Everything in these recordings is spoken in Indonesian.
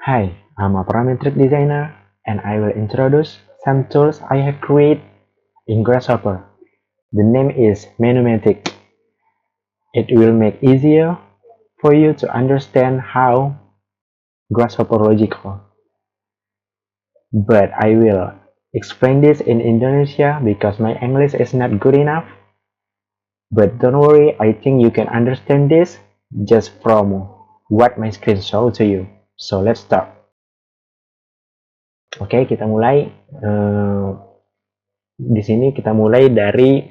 Hi, I'm a parametric designer and I will introduce some tools I have created in Grasshopper. The name is Menumatic. It will make easier for you to understand how Grasshopper logical. But I will explain this in Indonesia because my English is not good enough. But don't worry, I think you can understand this just from what my screen show to you. So let's start. Oke, kita mulai. Di sini kita mulai dari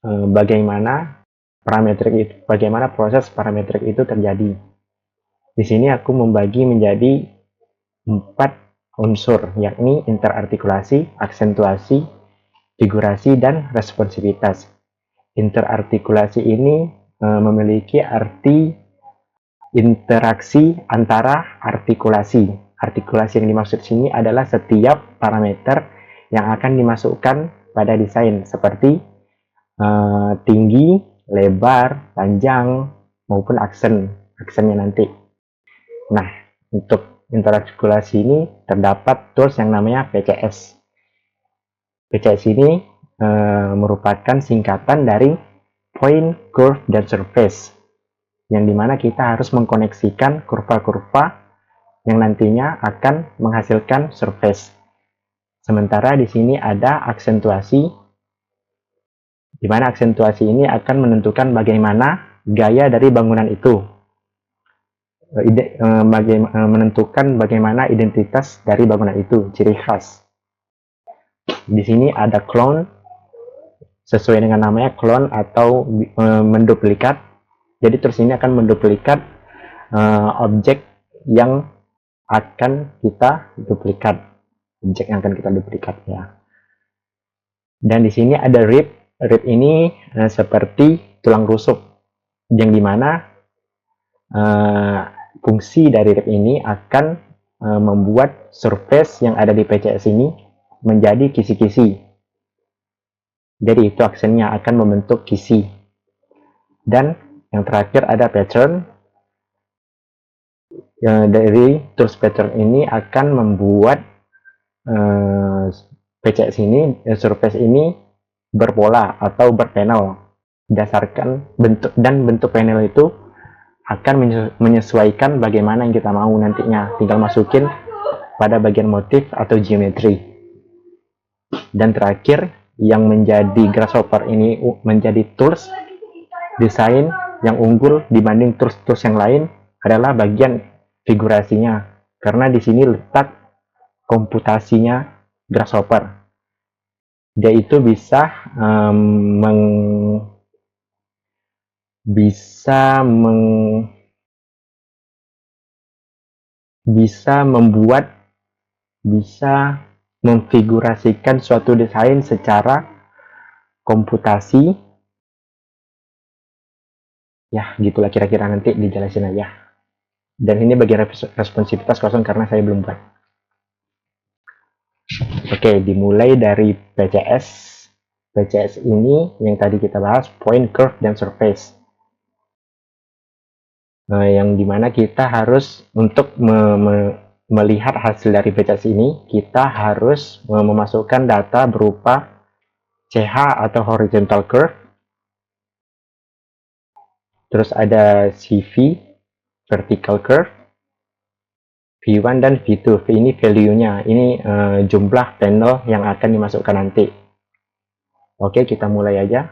bagaimana proses parametrik itu terjadi. Di sini aku membagi menjadi 4 unsur, yakni interartikulasi, aksentuasi, figurasi, dan responsivitas. Interartikulasi ini memiliki arti interaksi antara artikulasi. Artikulasi yang dimaksud sini adalah setiap parameter yang akan dimasukkan pada desain, seperti tinggi, lebar, panjang, maupun aksennya nanti. Nah, untuk interartikulasi ini terdapat tools yang namanya PCS. PCS ini merupakan singkatan dari Point, Curve, dan Surface, yang dimana kita harus mengkoneksikan kurva-kurva yang nantinya akan menghasilkan surface. Sementara di sini ada aksentuasi, di mana aksentuasi ini akan menentukan bagaimana gaya dari bangunan itu, menentukan bagaimana identitas dari bangunan itu, ciri khas. Di sini ada clone, sesuai dengan namanya clone atau menduplikat. Jadi terus ini akan menduplikat objek yang akan kita duplikat, ya. Dan di sini ada rib. Rib ini seperti tulang rusuk, yang dimana fungsi dari rib ini akan membuat surface yang ada di PCS ini menjadi kisi-kisi. Jadi itu aksennya akan membentuk kisi. Dan yang terakhir ada pattern. Dari tools pattern ini akan membuat PCS ini, surface ini berpola atau berpanel. Berdasarkan bentuk panel itu akan menyesuaikan bagaimana yang kita mau nantinya. Tinggal masukin pada bagian motif atau geometri. Dan terakhir, yang menjadi Grasshopper ini menjadi tools desain yang unggul dibanding tools-tools yang lain adalah bagian figurasinya, karena di sini letak komputasinya Grasshopper. Dia itu bisa memfigurasikan suatu desain secara komputasi. Ya, gitulah kira-kira, nanti dijelasin aja. Dan ini bagian responsivitas kosong karena saya belum buat. Oke, dimulai dari PCS. PCS ini yang tadi kita bahas, point, curve, dan surface. Yang dimana kita harus, untuk melihat hasil dari PCS ini, kita harus memasukkan data berupa CH atau horizontal curve, terus ada CV, vertical curve, V1 dan V2. V ini value-nya, ini jumlah panel yang akan dimasukkan nanti. Oke, kita mulai aja.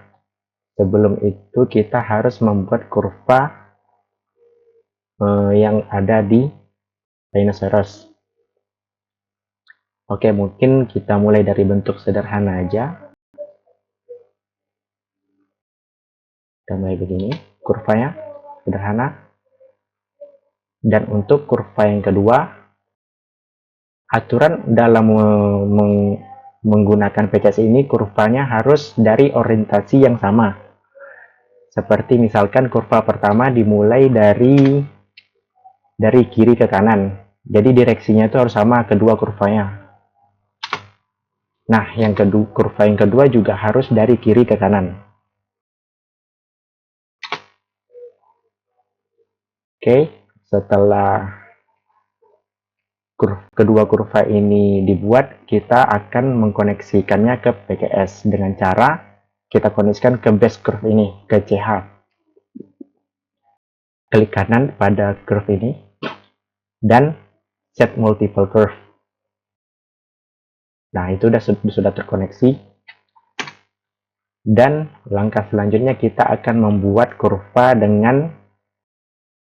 Sebelum itu kita harus membuat kurva yang ada di Rhinoceros. Oke, mungkin kita mulai dari bentuk sederhana aja. Kita mulai begini, kurvanya sederhana. Dan untuk kurva yang kedua, aturan dalam menggunakan PCS ini, kurvanya harus dari orientasi yang sama. Seperti misalkan kurva pertama dimulai dari kiri ke kanan. Jadi direksinya itu harus sama kedua kurvanya. Nah, kurva yang kedua juga harus dari kiri ke kanan. Oke, setelah kedua kurva ini dibuat, kita akan mengkoneksikannya ke PCS dengan cara kita koneksikan ke base curve ini, ke CH. Klik kanan pada curve ini dan set multiple curve. Nah, itu sudah terkoneksi. Dan langkah selanjutnya kita akan membuat kurva dengan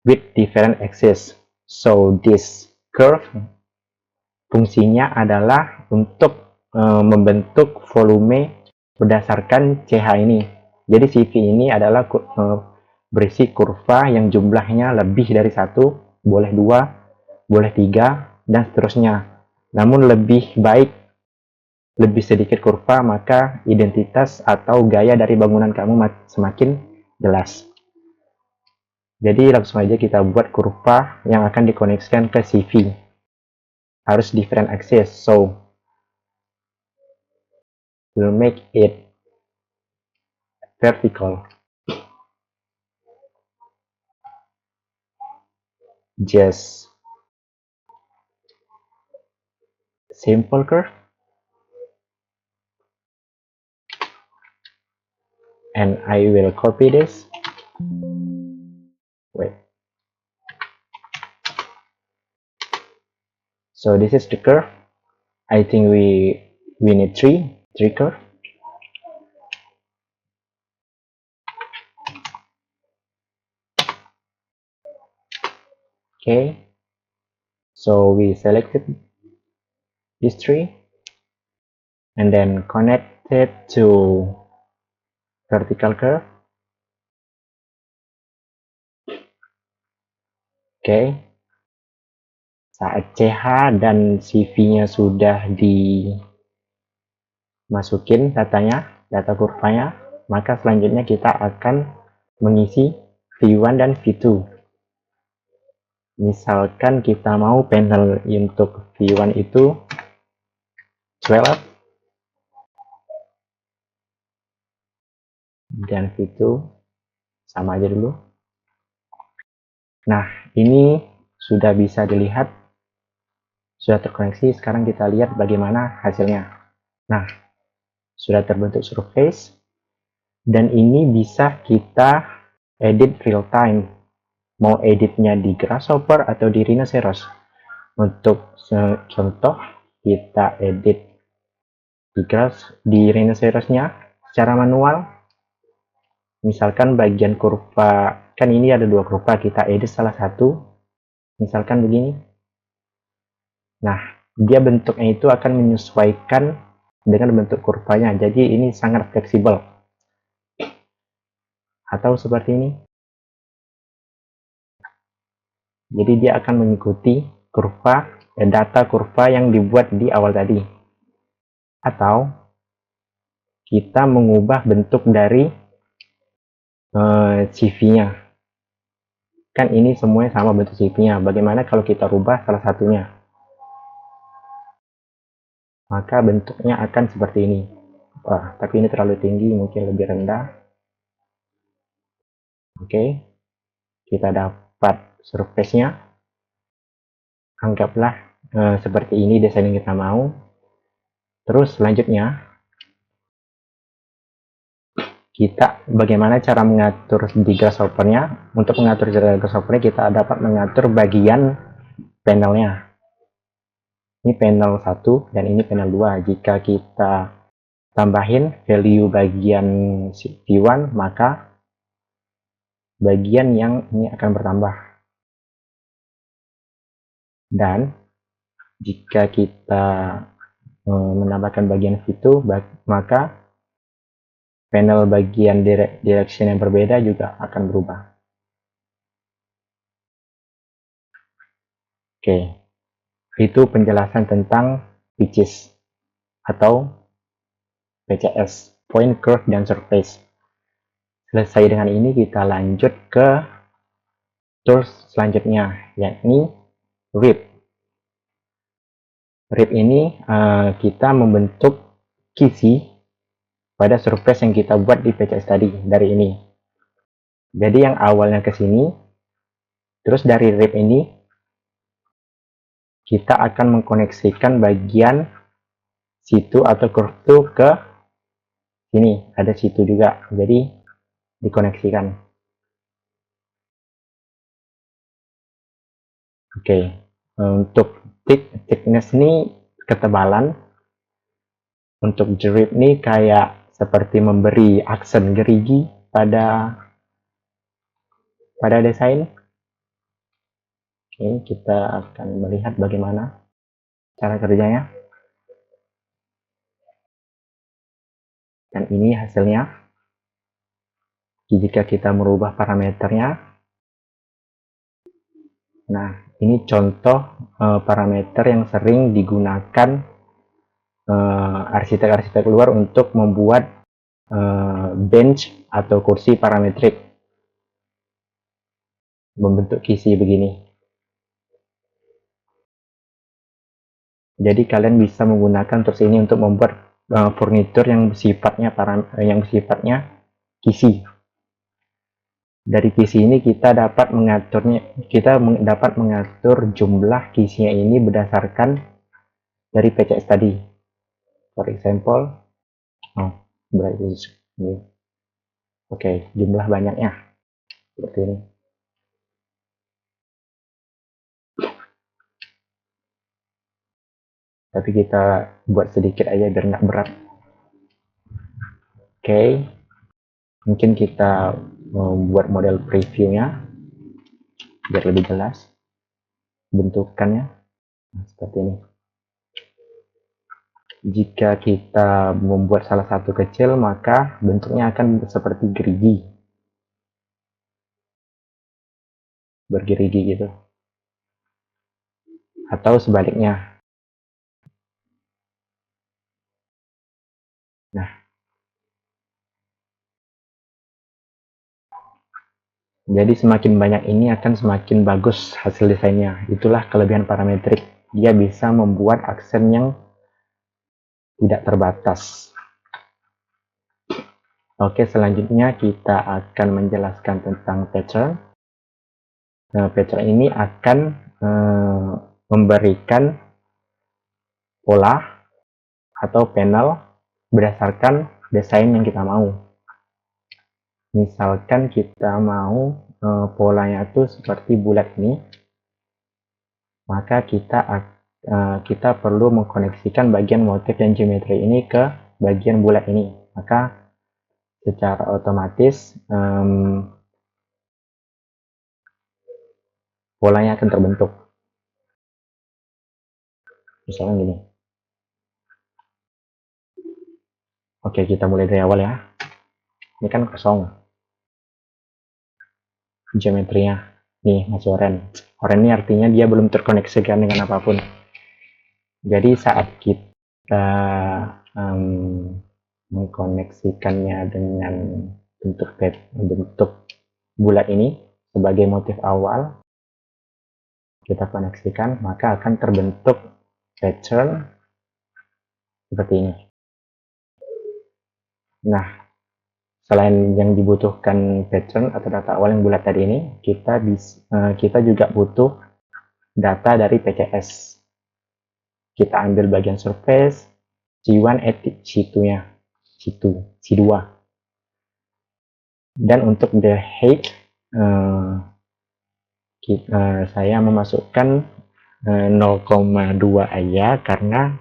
with different axis. So this curve fungsinya adalah untuk membentuk volume berdasarkan CH ini. Jadi CV ini adalah berisi kurva yang jumlahnya lebih dari satu, boleh dua, boleh tiga, dan seterusnya. Namun lebih baik lebih sedikit kurva, maka identitas atau gaya dari bangunan kamu semakin jelas. Jadi langsung aja kita buat kurva yang akan dikoneksikan ke CV. Harus different axis, so we'll make it vertical. Just simple curve. And I will copy this. Wait. So this is the curve. I think we need three curve. Okay. So we selected these three and then connect it to vertical curve. Okay. Saat CH dan CV-nya sudah dimasukin data kurvanya, maka selanjutnya kita akan mengisi V1 dan V2. Misalkan kita mau panel untuk V1 itu 12 dan V2 sama aja dulu. Nah, ini sudah bisa dilihat, sudah terkoneksi. Sekarang kita lihat bagaimana hasilnya. Nah, sudah terbentuk surface, dan ini bisa kita edit real time. Mau editnya di Grasshopper atau di Rhinoceros. Untuk contoh, kita edit di Rhinoceros-nya secara manual. Misalkan bagian kurva, kan ini ada dua kurva, kita edit salah satu, misalkan begini. Nah, dia bentuknya itu akan menyesuaikan dengan bentuk kurvanya, jadi ini sangat fleksibel. Atau seperti ini. Jadi dia akan mengikuti data kurva yang dibuat di awal tadi. Atau kita mengubah bentuk dari CV-nya. Kan ini semuanya sama bentuk CV-nya. Bagaimana kalau kita rubah salah satunya? Maka bentuknya akan seperti ini. Wah, tapi ini terlalu tinggi, mungkin lebih rendah. Oke, kita dapat surface-nya. Anggaplah seperti ini desain yang kita mau. Terus selanjutnya, kita bagaimana cara mengatur di Grasshopper-nya. Untuk mengatur di Grasshopper-nya, kita dapat mengatur bagian panelnya. Ini panel 1 dan ini panel 2. Jika kita tambahin value bagian V1, maka bagian yang ini akan bertambah. Dan jika kita menambahkan bagian V2, maka panel bagian direction yang berbeda juga akan berubah. Oke, itu penjelasan tentang pitches atau PCS, point, curve, dan surface. Selesai dengan ini, kita lanjut ke tools selanjutnya, yakni rip. Rip ini kita membentuk kisi pada surface yang kita buat di PCS tadi, dari ini. Jadi yang awalnya ke sini, terus dari rip ini kita akan mengkoneksikan bagian situ atau curve itu ke sini, ada situ juga, jadi dikoneksikan. Oke, untuk thickness ini ketebalan. Untuk jerip ini kayak seperti memberi aksen gerigi pada desain. Oke, kita akan melihat bagaimana cara kerjanya. Dan ini hasilnya. Jika kita merubah parameternya. Nah, ini contoh parameter yang sering digunakan arsitek-arsitek luar untuk membuat bench atau kursi parametrik membentuk kisi begini. Jadi kalian bisa menggunakan tools ini untuk membuat furnitur yang sifatnya kisi. Dari kisi ini kita dapat mengatur jumlah kisinya ini berdasarkan dari PCS tadi. For example, jumlah banyaknya seperti ini. Tapi kita buat sedikit aja biar nggak berat. Mungkin kita membuat model previewnya biar lebih jelas bentukannya. Seperti ini. Jika kita membuat salah satu kecil, maka bentuknya akan seperti gerigi, bergerigi gitu, atau sebaliknya. Nah, jadi semakin banyak ini akan semakin bagus hasil desainnya. Itulah kelebihan parametrik. Dia bisa membuat aksen yang tidak terbatas. Oke, selanjutnya kita akan menjelaskan tentang pattern. Nah, pattern ini akan memberikan pola atau panel berdasarkan desain yang kita mau. Misalkan kita mau polanya itu seperti bulat ini, maka kita perlu mengkoneksikan bagian motif dan geometri ini ke bagian bulat ini. Maka secara otomatis polanya akan terbentuk. Misalnya gini. Oke, kita mulai dari awal ya. Ini kan kosong. Geometrinya. Nih, masih oranye. Oranye ini artinya dia belum terkoneksikan dengan apapun. Jadi saat kita mengkoneksikannya dengan bentuk bulat ini sebagai motif awal, kita koneksikan, maka akan terbentuk pattern seperti ini. Nah, selain yang dibutuhkan pattern atau data awal yang bulat tadi ini, kita juga butuh data dari PCS. Kita ambil bagian surface, C1 edit C2-nya, C2. Dan untuk the height, saya memasukkan 0,2 aja karena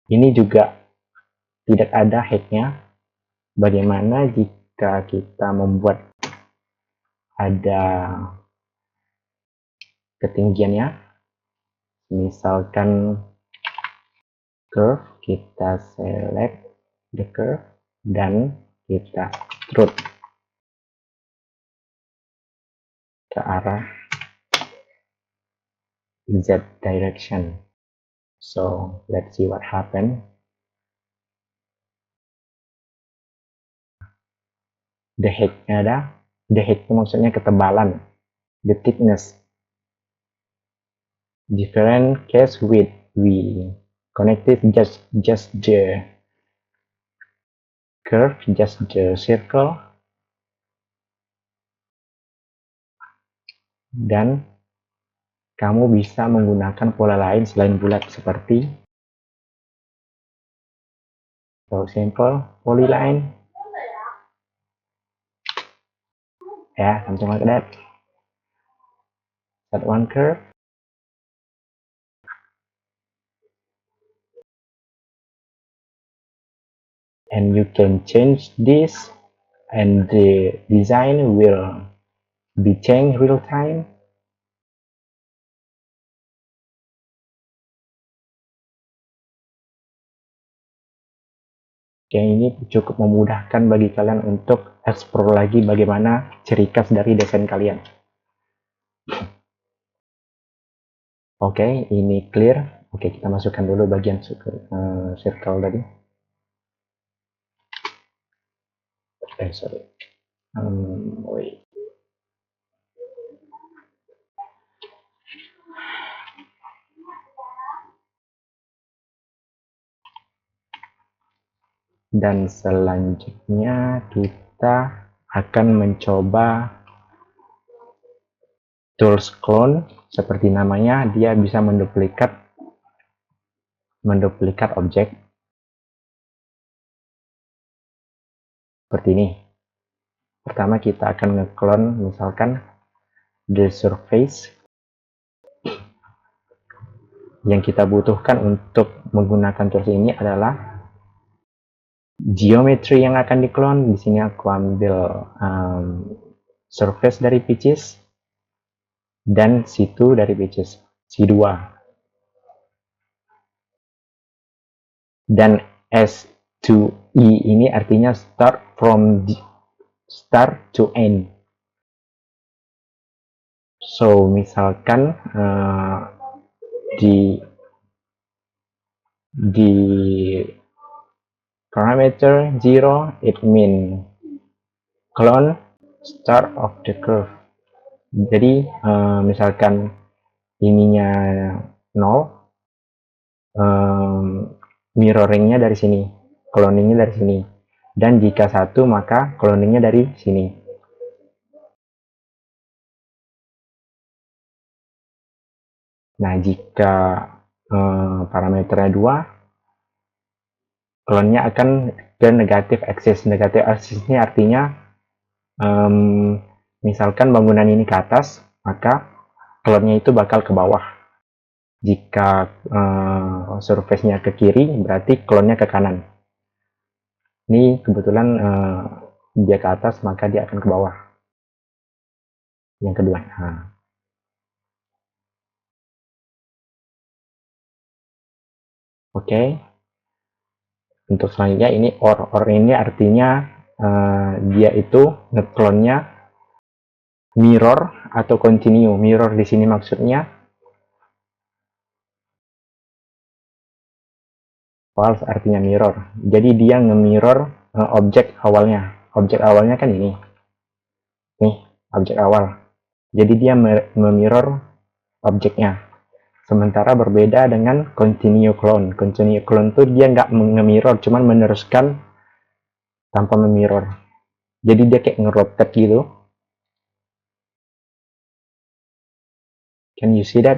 ini juga tidak ada height-nya. Bagaimana jika kita membuat ada ketinggiannya, misalkan curve, kita select the curve dan kita extrude ke arah Z direction. So let's see what happen. The height-nya ada. The height itu maksudnya ketebalan. The thickness. Different case width. We connected just the curve, just the circle. Dan kamu bisa menggunakan pola lain selain bulat seperti, for example, polyline, ya, something like that. Set one curve, and you can change this, and the design will be changed real time. Oke, ini cukup memudahkan bagi kalian untuk explore lagi bagaimana ciri khas dari desain kalian. Oke, ini clear. Oke, kita masukkan dulu bagian circle tadi. Sorry. Wait. Dan selanjutnya kita akan mencoba tools clone. Seperti namanya, dia bisa menduplikat objek seperti ini. Pertama kita akan nge-clone misalkan the surface. Yang kita butuhkan untuk menggunakan tools ini adalah geometry yang akan diklon. Di sini aku ambil surface dari pitches dan C2 dari pitches, C2. Dan S2E ini artinya start to end. So misalkan di parameter 0, it mean clone start of the curve. Jadi misalkan ininya 0, mirroringnya dari sini, cloningnya dari sini, dan jika 1 maka cloningnya dari sini. Nah, jika parameternya 2, clone-nya akan ke negatif axis. Negatif axis ini artinya misalkan bangunan ini ke atas, maka clone-nya itu bakal ke bawah. Jika surface-nya ke kiri, berarti clone-nya ke kanan. Ini kebetulan dia ke atas, maka dia akan ke bawah. Yang kedua. Oke. Untuk selanjutnya ini or ini artinya dia itu nge-clone-nya mirror atau continue. Mirror di sini maksudnya false, artinya mirror. Jadi dia nge-mirror objek awalnya. Objek awalnya kan ini. Nih, objek awal. Jadi dia mirror objeknya. Sementara berbeda dengan continue clone. Continue clone tuh dia nggak nge-mirror, cuman meneruskan tanpa memirror. Jadi dia kayak nge-rotate gitu. Can you see that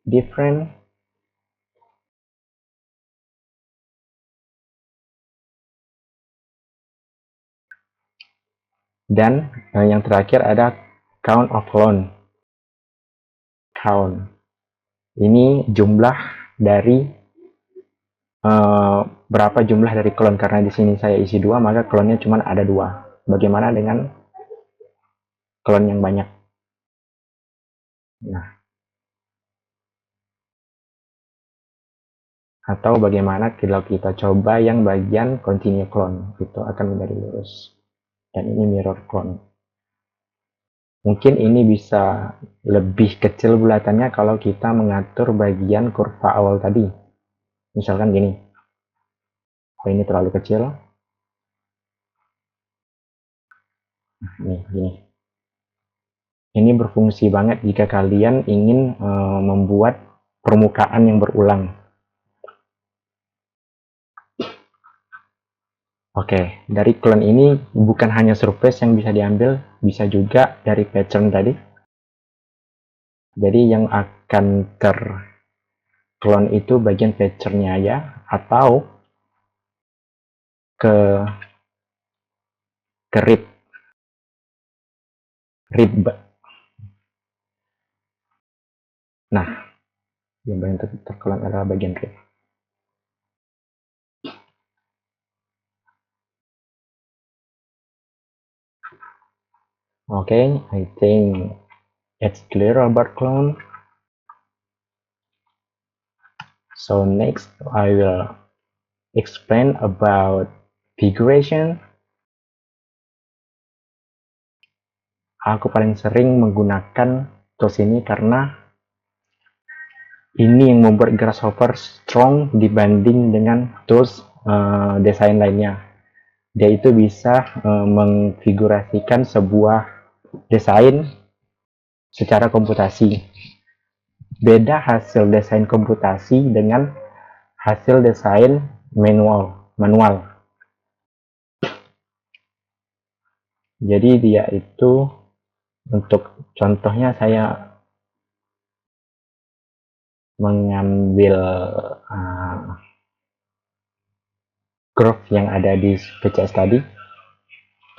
different? Dan yang terakhir ada count of clone. Count. Ini jumlah dari berapa jumlah dari clone, karena di sini saya isi 2, maka clone-nya cuma ada 2. Bagaimana dengan clone yang banyak? Nah, atau bagaimana kalau kita coba yang bagian continue clone, itu akan menjadi lurus. Dan ini mirror clone. Mungkin ini bisa lebih kecil bulatannya kalau kita mengatur bagian kurva awal tadi. Misalkan gini. Oh, ini terlalu kecil. Nah, gini. Ini berfungsi banget jika kalian ingin membuat permukaan yang berulang. Oke, dari clone ini bukan hanya surface yang bisa diambil, bisa juga dari pattern tadi. Jadi yang akan terclone itu bagian fetchernya ya, atau ke rib. Nah, yang bagian terclone adalah bagian rib. Okay, I think it's clear about clone. So next I will explain about figuration. Aku paling sering menggunakan tools ini karena ini yang membuat Grasshopper strong dibanding dengan tools desain lainnya. Dia itu bisa mengfigurasikan sebuah desain secara komputasi. Beda hasil desain komputasi dengan hasil desain manual. Jadi dia itu, untuk contohnya saya mengambil curve yang ada di PCS tadi.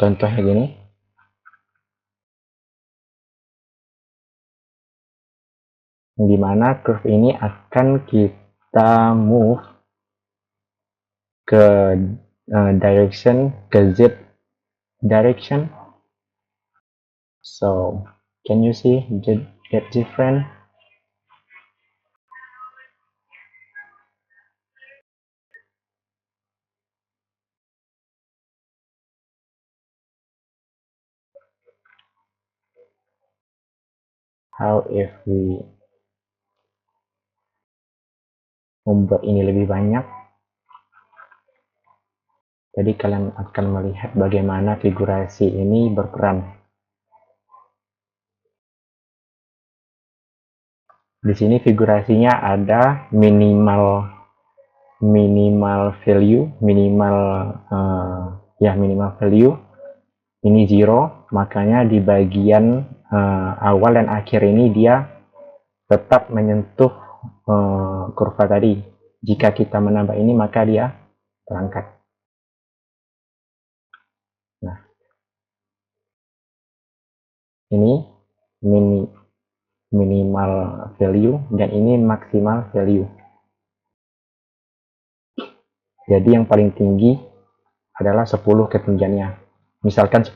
Contohnya gini. Di mana curve ini akan kita move ke Z direction. So, can you see that different? How if we membuat ini lebih banyak? Jadi kalian akan melihat bagaimana figurasi ini berperan. Di sini figurasinya ada minimal value, minimal value. Ini 0, makanya di bagian awal dan akhir ini dia tetap menyentuh kurva tadi. Jika kita menambah ini, maka dia terangkat. Nah, ini minimal value dan ini maksimal value. Jadi yang paling tinggi adalah 10 ketinggiannya. Misalkan 10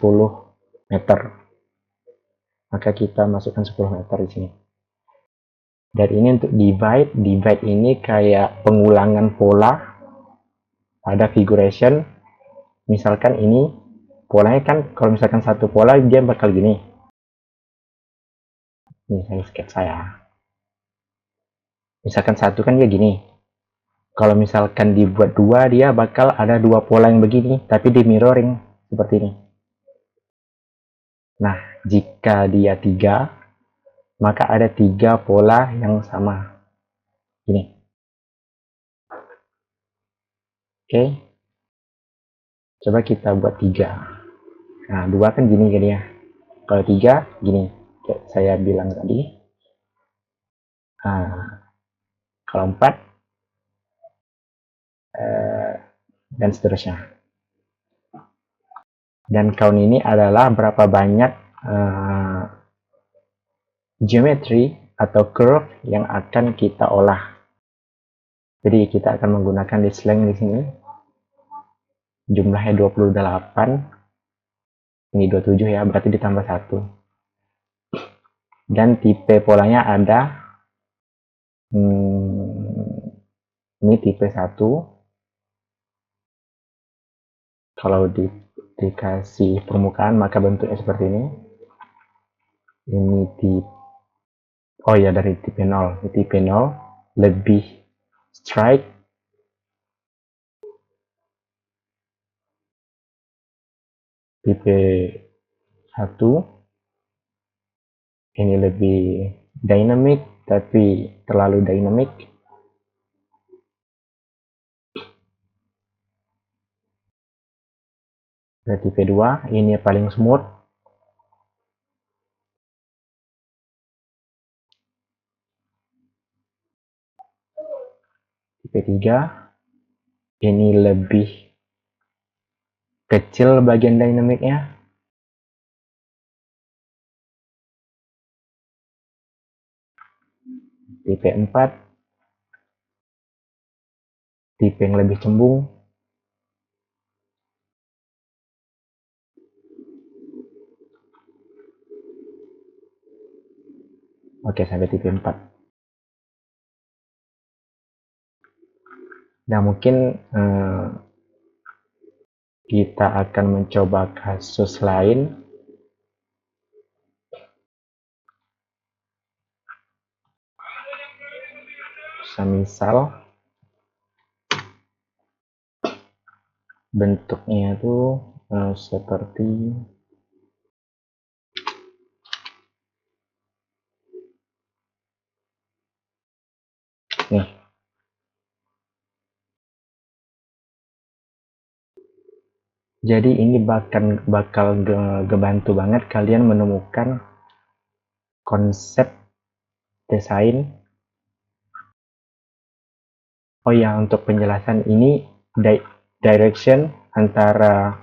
meter. Maka kita masukkan 10 meter di sini. Dan ini untuk divide ini kayak pengulangan pola pada figuration. Misalkan ini polanya kan, kalau misalkan satu pola dia bakal gini. Ini saya sketsa ya. Misalkan satu kan dia gini. Kalau misalkan dibuat dua, dia bakal ada dua pola yang begini, tapi di mirroring seperti ini. Nah, jika dia 3, maka ada 3 pola yang sama. Gini. Oke. Coba kita buat 3. Nah, 2 kan gini ya. Kalau 3, gini. Kayak saya bilang tadi. Nah, kalau 4, dan seterusnya. Dan count ini adalah berapa banyak geometri atau curve yang akan kita olah. Jadi kita akan menggunakan list length di sini. Jumlahnya 28. Ini 27 ya, berarti ditambah 1. Dan tipe polanya ada ini tipe 1. Kalau dikasih permukaan maka bentuknya seperti ini. Ini tipe, oh ya, dari tipe 0. Tipe 0 lebih strike. Tipe 1 ini lebih dynamic, tapi terlalu dynamic. Dan tipe 2 ini paling smooth. Tipe 3 ini lebih kecil bagian dinamiknya. Tipe 4 tipe yang lebih cembung. Oke, sampai tipe 4. Nah, mungkin kita akan mencoba kasus lain. Semisal bentuknya itu seperti nih. Jadi ini bakal ngebantu banget kalian menemukan konsep desain. Oh ya, untuk penjelasan ini direction antara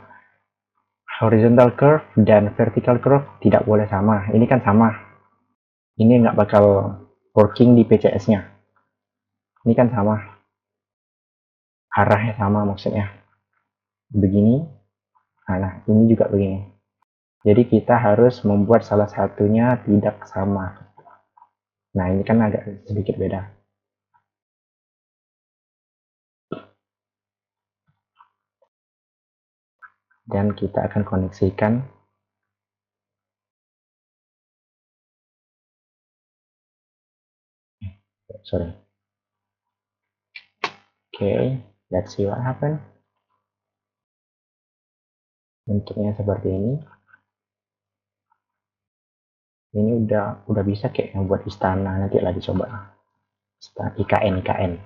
horizontal curve dan vertical curve tidak boleh sama. Ini kan sama. Ini nggak bakal working di PCS-nya. Ini kan sama. Arahnya sama maksudnya. Begini. Nah, ini juga begini. Jadi kita harus membuat salah satunya tidak sama. Nah, ini kan agak sedikit beda. Dan kita akan koneksikan sorry. Okay, let's see what happen. Bentuknya seperti ini. Ini udah bisa kayak buat istana, nanti lah dicoba. IKN.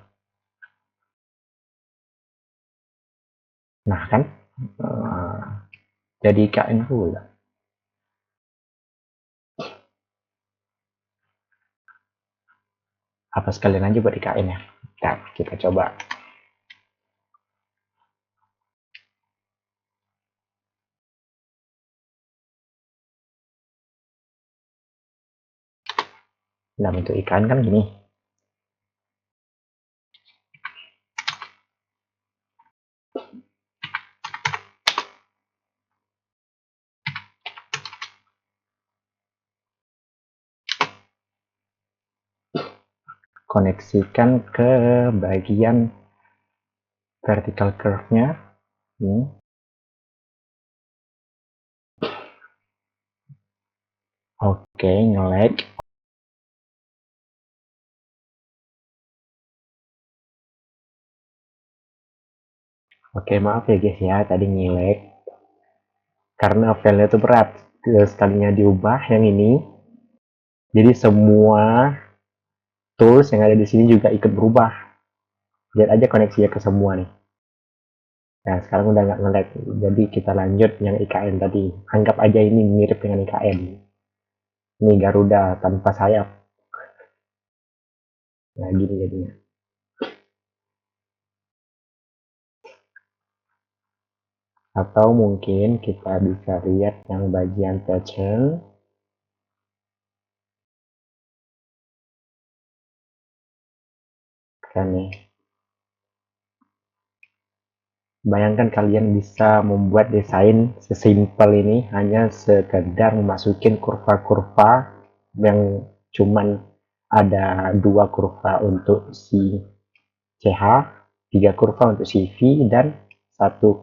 Nah kan, jadi IKN pula. Apa sekalian aja buat IKN ya. Nah, kita coba. Nah, bentuk IKN kan gini. Koneksikan ke bagian vertical curve-nya. Oke, nge-lag. Oke, maaf ya guys ya, tadi nge-lag. Karena filenya itu berat. Sekalinya diubah yang ini. Jadi semua tools yang ada di sini juga ikut berubah. Lihat aja koneksinya ke semua nih. Nah, sekarang udah nggak nge-lag. Jadi kita lanjut yang IKN tadi. Anggap aja ini mirip dengan IKN. Ini Garuda tanpa sayap. Nah, gini jadinya. Atau mungkin kita bisa lihat yang bagian pattern. Kan nih. Bayangkan kalian bisa membuat desain sesimpel ini hanya sekedar memasukin kurva-kurva yang cuman ada 2 kurva untuk si CH, 3 kurva untuk si V, dan satu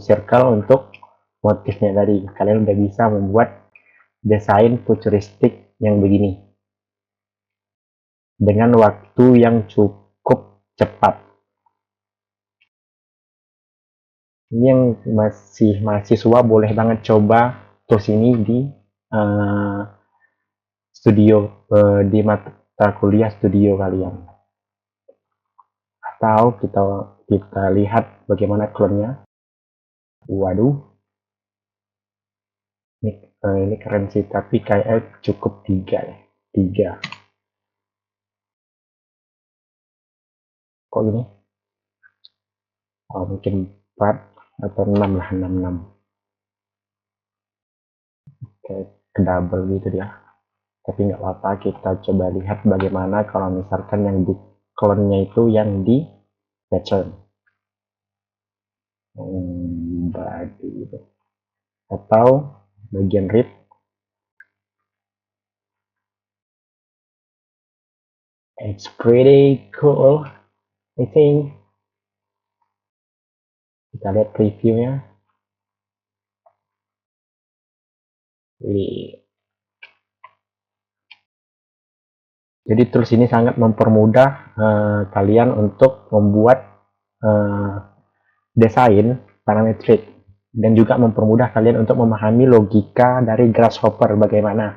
circle untuk motifnya tadi. Kalian udah bisa membuat desain futuristik yang begini dengan waktu yang cukup cepat. Ini yang masih mahasiswa boleh banget coba tools ini di studio, di mata kuliah studio kalian. Atau kita lihat bagaimana klonnya. Waduh, ini keren sih, tapi kayaknya cukup 3 ya. 3. kok gini? Oh, mungkin 4 atau 6 lah, 66. Kayak ke double gitu dia. Tapi nggak apa-apa, kita coba lihat bagaimana kalau misalkan yang di clone-nya itu yang di pattern. Body gitu. Atau bagian rib. It's pretty cool, I think. Kita lihat previewnya. Jadi tools ini sangat mempermudah kalian untuk membuat desain parametrik dan juga mempermudah kalian untuk memahami logika dari Grasshopper, bagaimana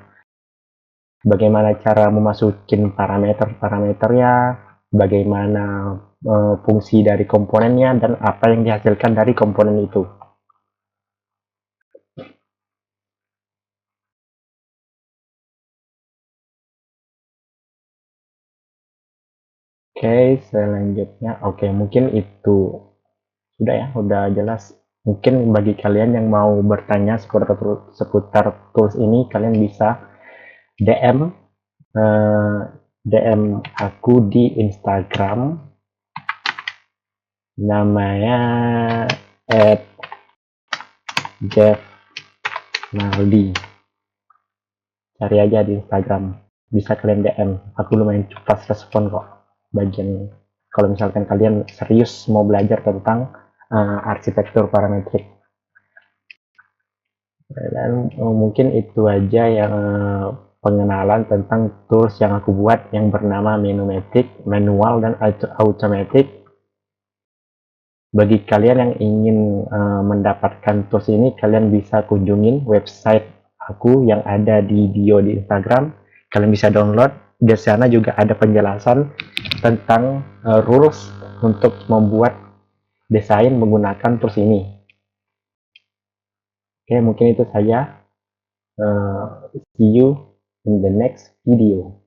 cara memasukin parameter-parameternya, bagaimana fungsi dari komponennya, dan apa yang dihasilkan dari komponen itu. Oke, selanjutnya, mungkin itu sudah ya, udah jelas. Mungkin bagi kalian yang mau bertanya seputar tools ini, kalian bisa DM DM aku di Instagram, namanya @jeffnaldi. Cari aja di Instagram, bisa kalian DM, aku lumayan cepat respon kok. Bagian kalau misalkan kalian serius mau belajar tentang arsitektur parametrik. Dan mungkin itu aja yang pengenalan tentang tools yang aku buat yang bernama Menomatic, manual dan automatic. Bagi kalian yang ingin mendapatkan tools ini, kalian bisa kunjungin website aku yang ada di bio di Instagram. Kalian bisa download. Di sana juga ada penjelasan tentang rules untuk membuat desain menggunakan tools ini. Oke, mungkin itu saja. See you in the next video.